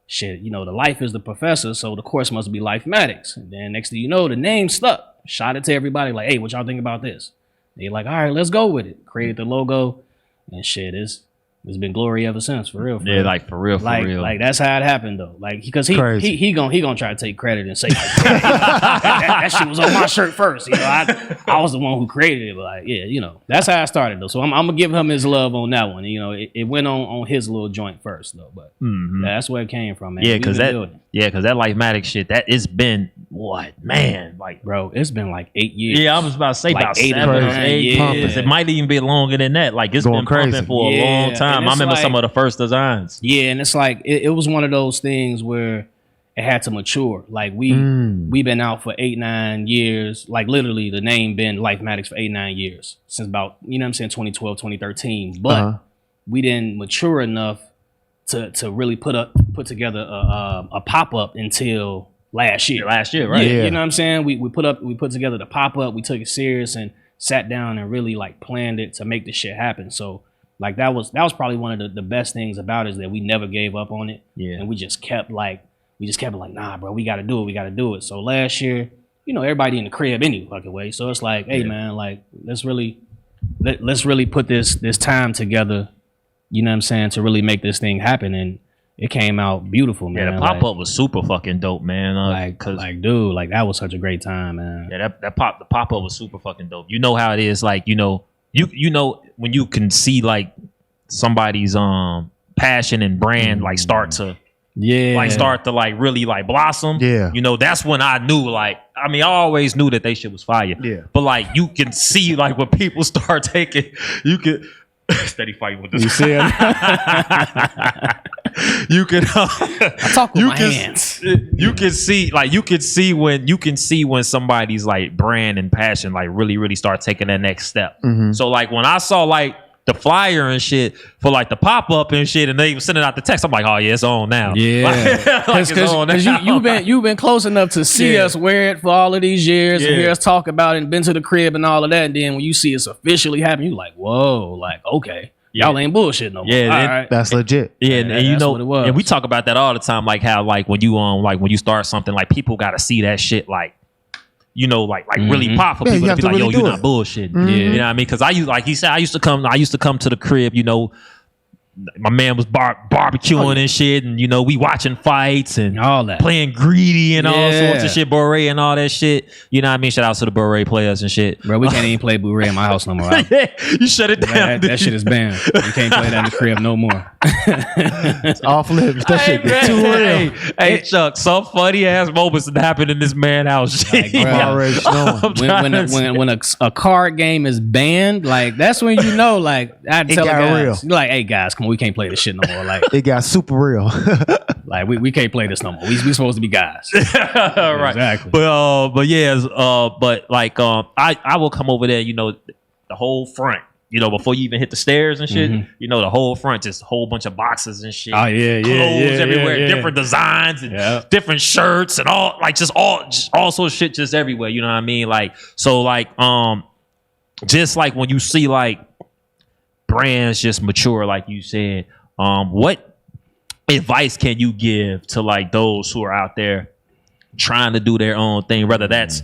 shit, you know, the life is the professor, so the course must be Lifematics. And then next thing you know, the name stuck. Shot it to everybody like, hey, what y'all think about this? They're like, all right, let's go with it. Created the logo, and shit, it's been glory ever since, for real. Yeah, like for real. Like that's how it happened though. Like because he gonna try to take credit and say like, that shit was on my shirt first. You know, I was the one who created it. But like, yeah, you know, that's how I started though. So I'm gonna give him his love on that one. You know, it went on his little joint first though. But that's where it came from, man. Yeah, because that Lifematics shit, it's been what, man? Like, bro, it's been like 8 years. Yeah, I was about to say like about 8 years. It might even be longer than that. Like it's been pumping for a long time. I remember some of the first designs. Yeah, and it's like it was one of those things where it had to mature. Like we've been out for 8-9 years. Like literally the name been Lifematics for 8-9 years. Since about, you know what I'm saying, 2012, 2013. But we didn't mature enough to really put together a pop-up until last year. Right? Yeah, you know what I'm saying? We put together the pop-up, we took it serious and sat down and really like planned it to make this shit happen. So like that was probably one of the best things about it, is that we never gave up on it. Yeah. And we just kept like, nah, bro, we gotta do it. So last year, you know, everybody in the crib any fucking way. So it's like, hey man, like let's really put this time together, you know what I'm saying, to really make this thing happen. And it came out beautiful, man. Yeah, the pop-up was super fucking dope, man. Dude, like that was such a great time, man. Yeah, the pop-up was super fucking dope. You know how it is, like, you know when you can see like somebody's passion and brand like start to like really like blossom. Yeah, you know, that's when I knew, like, I mean, I always knew that they shit was fire. Yeah, but like you can see like when people start taking, you could steady fighting with this. You see it? You can I talk with my hands. You can see when somebody's like brand and passion like really start taking that next step. So like when I saw like the flyer and shit for like the pop-up and shit, and they even sending out the text, I'm like, oh yeah, it's on now. Yeah, because you've been close enough to see us wear it for all of these years and hear us talk about it and been to the crib and all of that. And then when you see it's officially happening, you like, whoa, like, okay. Y'all ain't bullshit no more. Yeah, right. That's legit. Yeah, and you know, and we talk about that all the time, like how like when you start something, like people got to see that shit, like, you know, like really pop for people to be like, yo, you're not bullshit. Yeah, you know what I mean? Because I used to come to the crib, you know. My man was barbecuing and shit, and you know, we watching fights and all that, playing greedy and all sorts of shit, beret and all that shit. You know what I mean? Shout out to the beret players and shit. Bro, we can't even play beret in my house no more. You shut it down. That shit is banned. You can't play that in the crib no more. It's off limits. That shit gets too real. Hey, Chuck, some funny ass moments that happen in this man house. Like, when a card game is banned, like that's when you know, like I tell the guys, like, hey guys, come on, we can't play this shit no more. Like it got super real. Like we can't play this no more. We supposed to be guys. Right. Exactly. But like I will come over there, you know, the whole front. before you even hit the stairs and shit, the whole front, just a whole bunch of boxes and shit. Oh yeah, Clothes everywhere, different designs and different shirts and all sorts of shit just everywhere. You know what I mean? Like, so like, just like when you see like brands just mature, like you said, what advice can you give to like those who are out there trying to do their own thing, whether that's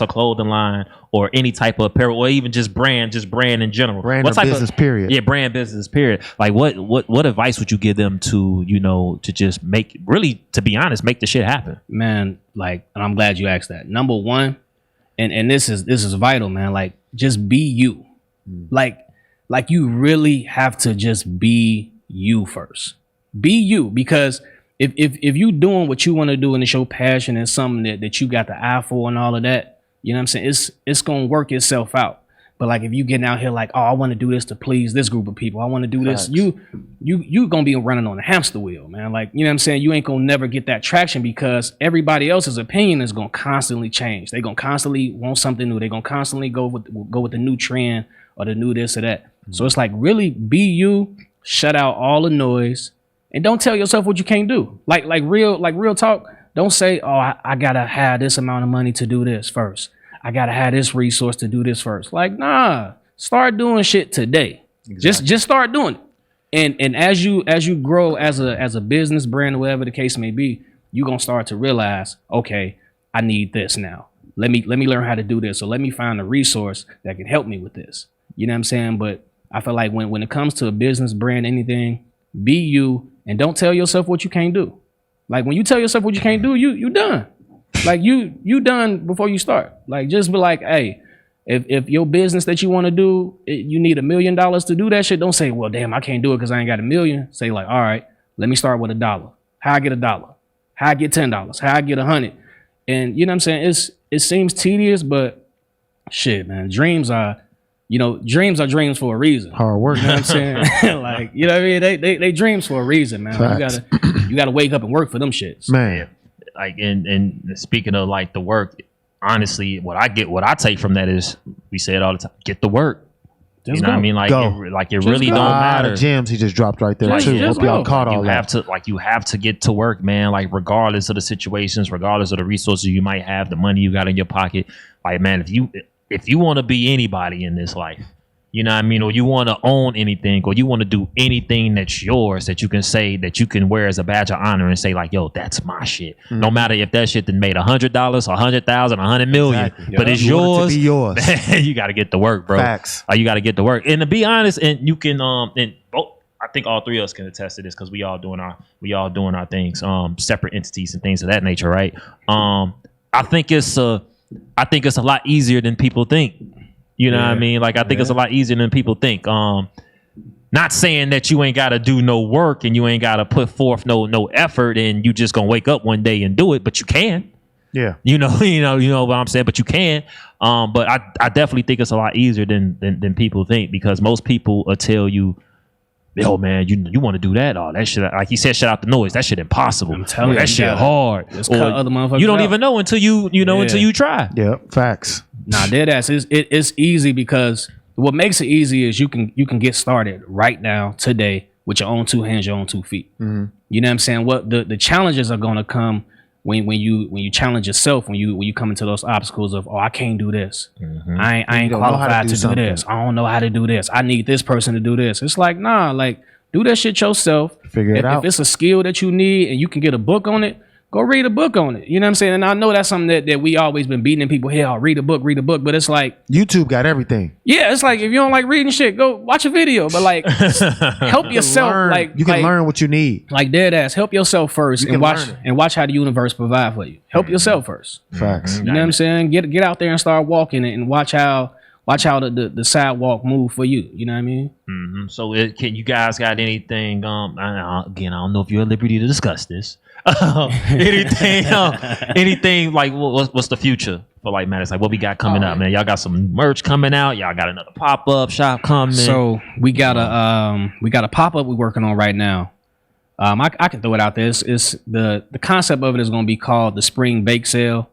a clothing line or any type of apparel, or even just brand in general. Brand or business, period. Yeah, brand business, period. Like what advice would you give them to, to just to be honest, make the shit happen? Man, like, and I'm glad you asked that. Number one, and this is vital, man. Like, just be you. Like you really have to just be you first. Be you, because if you doing what you want to do and it's your passion and something that you got the eye for and all of that, you know what I'm saying? It's gonna work itself out. But like if you getting out here like, oh, I want to do this to please this group of people, I want to do this, you gonna be running on a hamster wheel, man. Like, you know what I'm saying? You ain't gonna never get that traction because everybody else's opinion is gonna constantly change. They gonna constantly want something new. They gonna constantly go with the new trend or the new this or that. So it's like, really be you, shut out all the noise. And don't tell yourself what you can't do. Like real talk. Don't say, oh, I gotta have this amount of money to do this first. I gotta have this resource to do this first. Like, nah, start doing shit today. Exactly. Just start doing it. And as you grow as a business brand, whatever the case may be, you're gonna start to realize, okay, I need this now. Let me learn how to do this. So let me find a resource that can help me with this. You know what I'm saying? But I feel like when it comes to a business brand, anything, be you. And don't tell yourself what you can't do. Like when you tell yourself what you can't do, you done. Like you done before you start. Like just be like, hey, if your business that you want to do, you need $1 million to do that shit. Don't say, well, damn, I can't do it because I ain't got $1 million. Say like, all right, let me start with $1. How I get $1? How I get $10? How I get 100? And you know what I'm saying? It seems tedious, but shit, man, dreams are dreams for a reason. Hard work. You know what I'm saying? Like, you know what I mean? They dreams for a reason, man. Like, you gotta wake up and work for them shits. Man. Like, and speaking of like the work, honestly, what I take from that is, we say it all the time, get the work. Just you know go. what I mean? Like, it really go. don't matter. Gems he just dropped right there Like, too. Hope y'all caught all that. You have to get to work, man. Like, regardless of the situations, regardless of the resources you might have, the money you got in your pocket. Like, man, if you want to be anybody in this life, you know what I mean, or you want to own anything, or you want to do anything that's yours, that you can say, that you can wear as a badge of honor and say like, yo, that's my shit. Mm-hmm. No matter if that shit that made $100, 100,000, 100 million, exactly. But it's yours. It to be yours. You got to get to work, bro. Facts. You got to get to work. And to be honest, and you can, I think all three of us can attest to this because we all doing our things, separate entities and things of that nature, right? I think it's a lot easier than people think. You know what I mean? Like, I think it's a lot easier than people think. Not saying that you ain't got to do no work and you ain't got to put forth no effort and you just gonna wake up one day and do it, but you can. Yeah. You know what I'm saying? But you can. But I definitely think it's a lot easier than people think, because most people will tell you, yo, man, you want to do that? Oh, that shit, like he said, shut out the noise. That shit impossible. I'm telling you, that shit hard. Just cut other motherfuckers you don't out. even know until until you try. Yeah, facts. Nah, dead ass. It's easy, because what makes it easy is you can get started right now, today, with your own 2 hands, your own 2 feet. Mm-hmm. You know what I'm saying? What the challenges are gonna come when you challenge yourself, when you come into those obstacles of, oh, I can't do this. Mm-hmm. I ain't qualified to do this. I don't know how to do this. I need this person to do this. It's like, nah, like, do that shit yourself. Figure it out. If it's a skill that you need and you can get a book on it, go read a book on it. You know what I'm saying? And I know that's something that we always been beating in people. Hey, I'll read a book. But it's like, YouTube got everything. Yeah, it's like, if you don't like reading shit, go watch a video. But like, help yourself. You can learn what you need. Like, dead ass, help yourself first and watch how the universe provide for you. Help yourself first. Facts. You know what I'm saying? Get out there and start walking it and watch how the sidewalk move for you. You know what I mean? Mm-hmm. So can you guys got anything? Again, I don't know if you're at liberty to discuss this. Anything like what's the future for Lifematics? Like, what we got coming up, man? Y'all got some merch coming out. Y'all got another pop-up shop coming. So we got a pop-up we're working on right now. I can throw it out there. It's the concept of it is going to be called the Spring Bake Sale.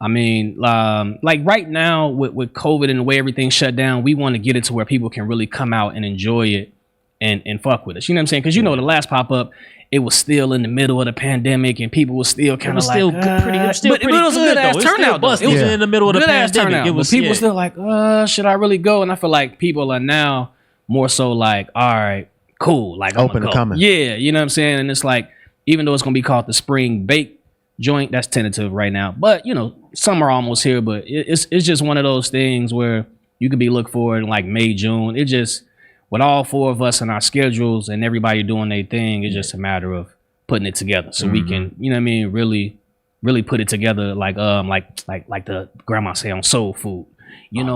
I mean, like right now with COVID and the way everything shut down, we want to get it to where people can really come out and enjoy it and fuck with us. You know what I'm saying? Because the last pop up, it was still in the middle of the pandemic and people were still kind of like, still pretty but it was a good ass turnout. It was in the middle of the pandemic. It was people still like, should I really go? And I feel like people are now more so like, all right, cool, like open to coming. Yeah, you know what I'm saying? And it's like, even though it's gonna be called the spring bake joint, that's tentative right now. But summer almost here. But it's just one of those things where you could be looked for in like May, June. It just, with all 4 of us and our schedules and everybody doing their thing, it's just a matter of putting it together so we can, really put it together like the grandma say on soul food. When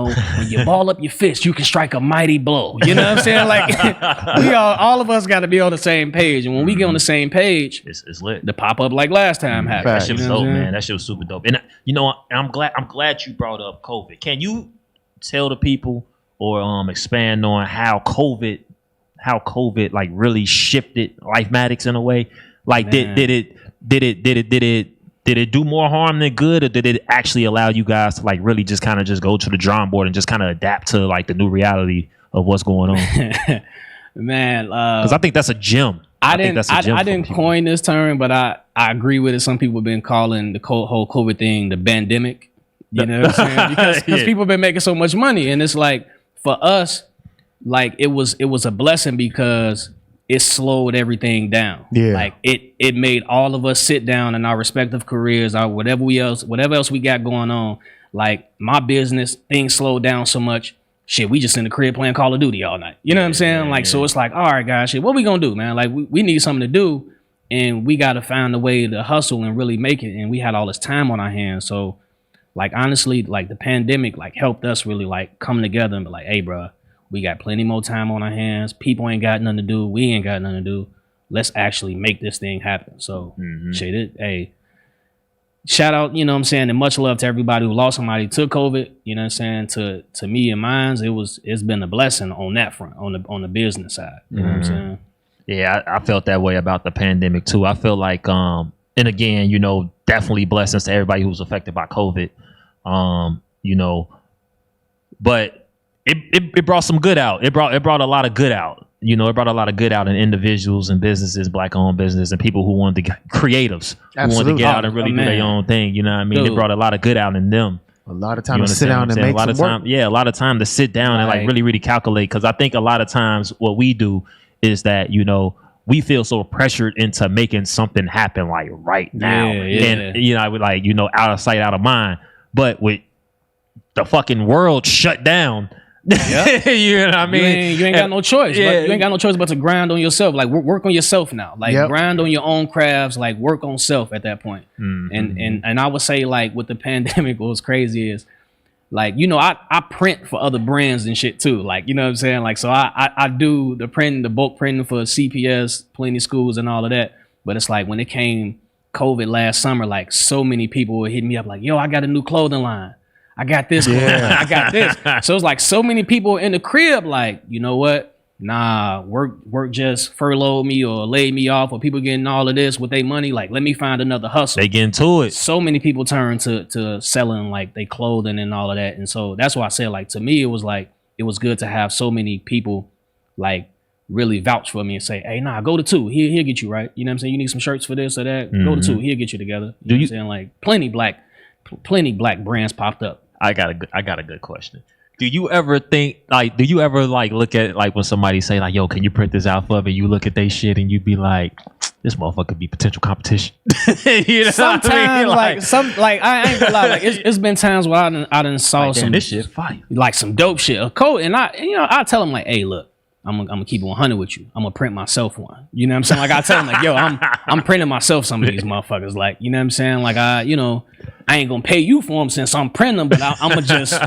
you ball up your fist, you can strike a mighty blow. You know what I'm saying? Like all of us got to be on the same page, and when we get on the same page, it's lit. The pop up like last time happened. That shit was dope, man. That shit was super dope. And I'm glad you brought up COVID. Can you tell the people or expand on how COVID like really shifted Lifematics in a way? Like did it do more harm than good, or did it actually allow you guys to like really just kind of just go to the drawing board and just kind of adapt to like the new reality of what's going on? Man, because I think that's a gem. I didn't coin this term, but I agree with it. Some people have been calling the whole COVID thing the pandemic. You know what I'm saying? Because people have been making so much money, and it's like, for us, like it was a blessing because it slowed everything down. Yeah. Like it made all of us sit down in our respective careers, or whatever else we got going on. Like my business, things slowed down so much. Shit, we just in the crib playing Call of Duty all night. You know what I'm saying? So it's like, all right, guys, shit, what we gonna do, man? Like we need something to do, and we got to find a way to hustle and really make it. And we had all this time on our hands. So like, honestly, like the pandemic, like helped us really like come together and be like, hey, bro, we got plenty more time on our hands. People ain't got nothing to do. We ain't got nothing to do. Let's actually make this thing happen. So hey, shout out, you know what I'm saying, and much love to everybody who lost somebody to COVID. You know what I'm saying? To me and mine, it's been a blessing on that front, on the business side. You know what I'm saying? Yeah, I felt that way about the pandemic too. I feel like and again, definitely blessings to everybody who was affected by COVID. But it brought some good out. It brought a lot of good out. It brought a lot of good out in individuals and businesses, Black-owned business, and people who wanted to get creatives, who wanted to get out and really do their own thing. You know what I mean? Dude. It brought a lot of good out in them. A lot of time to sit down and make some work. Yeah, a lot of time to sit down and like really calculate. Because I think a lot of times what we do is that, we feel so pressured into making something happen like right now. And, I would like, out of sight, out of mind. But with the fucking world shut down, you know what I mean? You ain't got no choice. Yeah. You ain't got no choice but to grind on yourself. Like work on yourself now. Like grind on your own crafts. Like work on self at that point. And I would say like with the pandemic, what was crazy is like, I print for other brands and shit too. Like, you know what I'm saying? Like, so I do the printing, the bulk printing for CPS, plenty schools and all of that. But it's like when it came COVID last summer, like so many people were hitting me up like, yo, I got a new clothing line. I got this. I got this. So it's like so many people in the crib, like, you know what? Nah, work just furloughed me or laid me off, or people getting all of this with their money. Like, let me find another hustle. They get into it. So many people turn to selling like their clothing and all of that. And so that's why I said, like, to me, it was good to have so many people like really vouch for me and say, hey, nah, go to two. He'll get you right. You know what I'm saying? You need some shirts for this or that. Go to two. He'll get you together. You know what I'm saying? Like plenty black brands popped up. I got a good question. Do you ever look at like when somebody say like, yo, can you print this out for me? You look at they shit and you be like, this motherfucker could be potential competition. Sometimes I ain't gonna lie, like it's been times where I done saw like, some this shit fire. Like some dope shit. A code, and I tell them like, hey, look, I'm gonna keep it 100 with you. I'm gonna print myself one. You know what I'm saying? Like I tell them like, yo, I'm printing myself some of these motherfuckers. Like, you know what I'm saying? Like I ain't gonna pay you for them since I'm printing them, but I'm gonna just,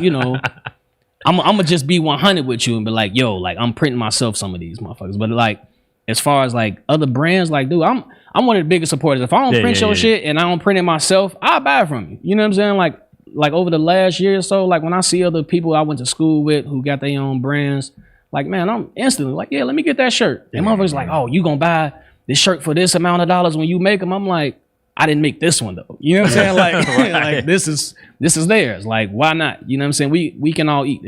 I'm gonna just be 100 with you and be like, yo, like I'm printing myself some of these motherfuckers. But like, as far as like other brands, like, dude, I'm one of the biggest supporters. If I don't print your shit and I don't print it myself, I'll buy it from you. You know what I'm saying? Like over the last year or so, like when I see other people I went to school with who got their own brands, like, man, I'm instantly like, yeah, let me get that shirt. And motherfuckers like, oh, you gonna buy this shirt for this amount of dollars when you make them? I'm like, I didn't make this one though. You know what I'm saying? Like, like this is theirs. Like, why not? You know what I'm saying? We can all eat.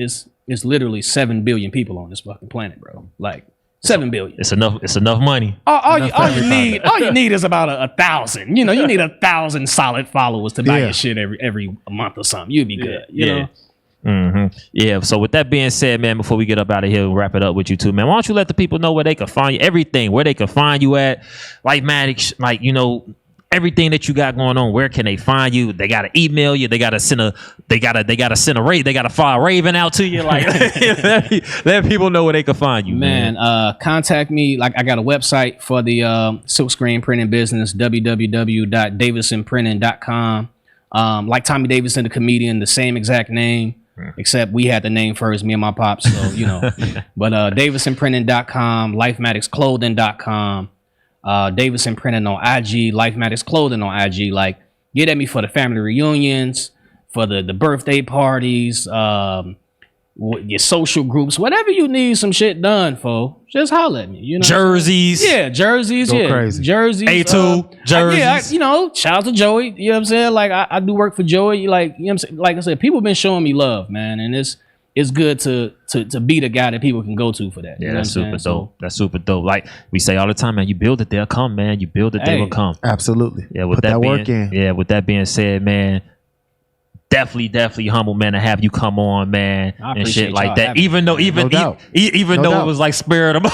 It's literally 7 billion people on this fucking planet, bro. Like 7 billion. It's enough money. All you need is about 1,000. You know, you need 1,000 solid followers to buy your shit every month or something. You'd be good. You know. Mm-hmm. Yeah. So with that being said, man, before we get up out of here and wrap it up with you too, man, why don't you let the people know where they can find you? Everything, where they can find you at, Lifematics, like, you know, everything that you got going on. Where can they find you? They gotta email you. They gotta send a file Raven out to you. Like, let people know where they can find you, man. Contact me. Like, I got a website for the silkscreen printing business, www.davisonprinting.com. Like Tommy Davidson, the comedian, the same exact name, except we had the name first, me and my pops. So, you know, but davisonprinting.com, lifematicsclothing.com, Davison Printing on IG, Lifematics Clothing on IG. Like, get at me for the family reunions, for the birthday parties, your social groups, whatever you need some shit done for, just holler at me. You know, jerseys, jerseys, Go crazy. Jerseys, A2 jerseys. you know, shout out to Joey. You know what I'm saying? Like, I do work for Joey. Like, you know what I'm saying? Like I said, people been showing me love, man, and it's good to be the guy that people can go to for that. Yeah, you know that's super dope. That's super dope. Like we say all the time, man, you build it, they'll come, man. You build it, they will come. Absolutely. Yeah, with Put that work in. Yeah, with that being said, man, definitely humble, man, to have you come on, man, and shit like that. Even though it was like spirit of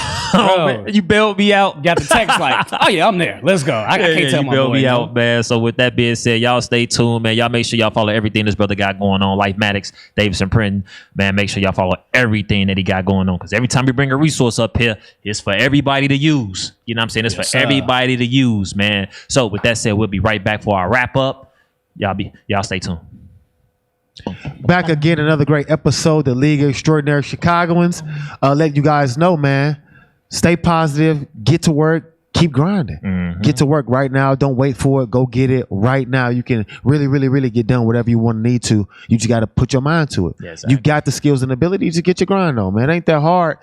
you bailed me out. Got the text like, oh yeah, I'm there. Let's go. I can't tell you my bailed boy, me out, man. So with that being said, y'all stay tuned, man. Y'all make sure y'all follow everything this brother got going on. Lifematics, Davison Printing, man. Make sure y'all follow everything that he got going on, because every time we bring a resource up here, it's for everybody to use. You know what I'm saying? It's for everybody to use, man. So with that said, we'll be right back for our wrap up. Y'all stay tuned. Back again, another great episode, The League of Extraordinary Chicagoans. Let you guys know, man, stay positive, get to work, keep grinding. Mm-hmm. Get to work right now. Don't wait for it. Go get it right now. You can really get done whatever you want to need to. You just got to put your mind to it. Yeah, exactly. You got the skills and abilities to get your grind on, man. It ain't that hard,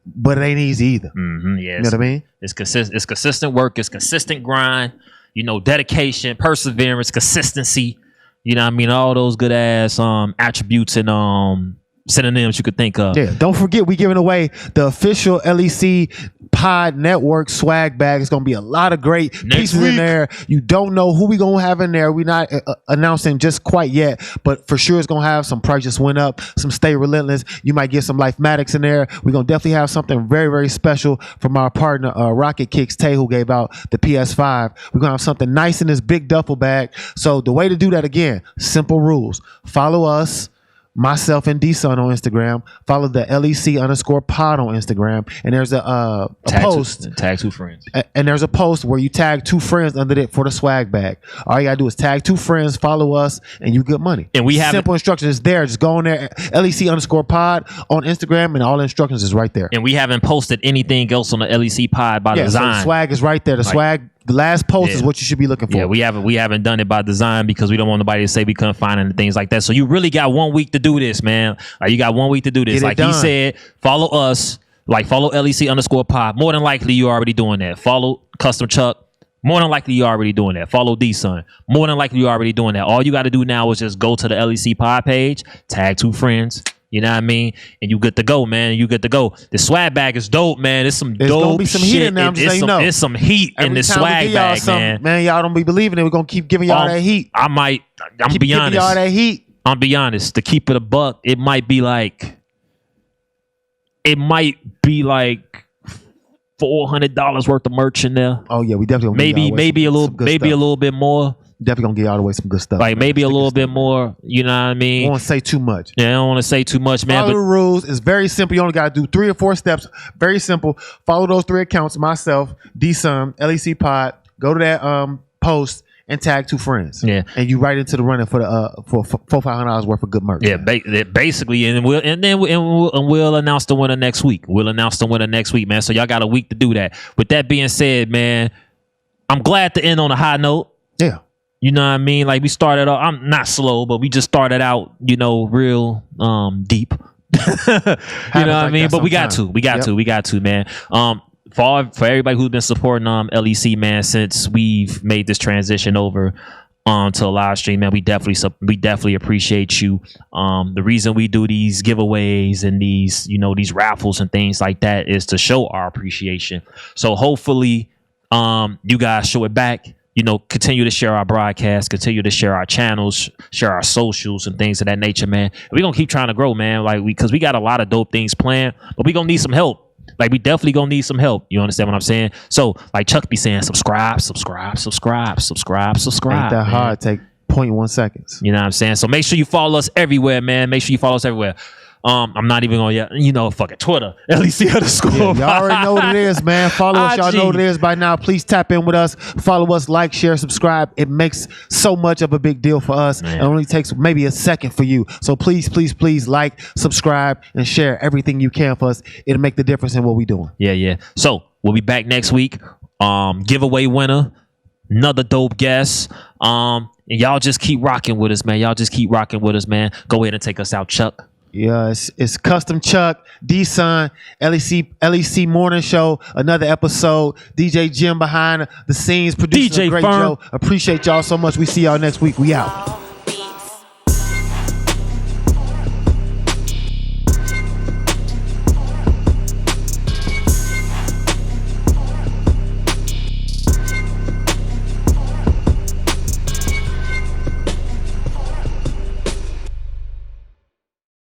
but it ain't easy either. Mm-hmm. Yeah, you know what I mean? It's consistent work. It's consistent grind. You know, dedication, perseverance, consistency. You know what I mean? All those good ass attributes and synonyms you could think of. Yeah, don't forget we giving away the official LEC Pod Network swag bag. It's gonna be a lot of great pieces in there. You don't know who we gonna have in there. We're not announcing just quite yet, but for sure it's gonna have some price just went up, some Stay Relentless. You might get some Lifematics in there. We're gonna definitely have something very special from our partner Rocket Kicks Tay, who gave out the PS5. We're gonna have something nice in this big duffel bag. So the way to do that, again, simple rules. Follow us, myself and D-Son on Instagram. Follow the LEC_pod on Instagram. And there's a post. Tag 2 friends. And there's a post where you tag 2 friends under it for the swag bag. All you gotta do is tag 2 friends, follow us, and you get money. And we have simple instructions there. Just go on there, LEC_pod on Instagram, and all the instructions is right there. And we haven't posted anything else on the LEC pod by design. So the swag is right there. The swag. The last post is what you should be looking for. Yeah, we haven't done it by design because we don't want nobody to say we couldn't find it and things like that. So you really got 1 week to do this, man. Like, you got 1 week to do this. Like he said, follow us. Like, follow LEC_pod. More than likely you're already doing that. Follow Custom Chuck. More than likely you're already doing that. Follow D-Son. More than likely you're already doing that. All you got to do now is just go to the LEC pod page, tag 2 friends. You know what I mean? And you good to go, man. You good to go. The swag bag is dope, man. It's some dope gonna be some shit. Heat in there. I'm just letting you know. It's some heat in this swag bag, man. Man, y'all don't be believing it. We're gonna keep giving y'all that heat. I'm keep be honest. Y'all that heat. I'm be honest. To keep it a buck, it might be like $400 worth of merch in there. Oh yeah, we definitely maybe a little bit more. Definitely gonna get all the way some good stuff. Like, maybe a little bit more. You know what I mean? I don't want to say too much. Yeah, I don't want to say too much, man. Follow the rules. It's very simple. You only got to do 3 or 4 steps. Very simple. Follow those 3 accounts. Myself, D-Son, LEC Pod. Go to that post and tag 2 friends. Yeah, and you right into the running for the for $400-500 worth of good merch. Yeah, basically, and we'll announce the winner next week. We'll announce the winner next week, man. So y'all got a week to do that. With that being said, man, I'm glad to end on a high note. Yeah. You know what I mean? Like, we started off, I'm not slow, but we just started out, you know, real deep. You know what I mean? But we got to, man. for everybody who's been supporting LEC, man, since we've made this transition over to a live stream, man, we definitely appreciate you. The reason we do these giveaways and these raffles and things like that is to show our appreciation. So hopefully you guys show it back. Continue to share our broadcast, continue to share our channels, share our socials and things of that nature, man. We're gonna keep trying to grow, man. Because we got a lot of dope things planned, but we gonna need some help. We definitely gonna need some help. You understand what I'm saying? So, like Chuck be saying, subscribe. Ain't that hard? Take 0.1 seconds. You know what I'm saying? So make sure you follow us everywhere, man. Make sure you follow us everywhere. I'm not even gonna fucking Twitter. LEC_. Yeah, y'all already know what it is, man. Follow us. Y'all know what it is by now. Please tap in with us. Follow us, like, share, subscribe. It makes so much of a big deal for us. Man. It only takes maybe a second for you. So please like, subscribe, and share everything you can for us. It'll make the difference in what we're doing. Yeah. So we'll be back next week. Giveaway winner, another dope guest. And y'all just keep rocking with us, man. Go ahead and take us out, Chuck. Yeah, it's Custom Chuck, D-Son, LEC Morning Show, another episode. DJ Jim behind the scenes, producing a great show. Appreciate y'all so much. We see y'all next week. We out.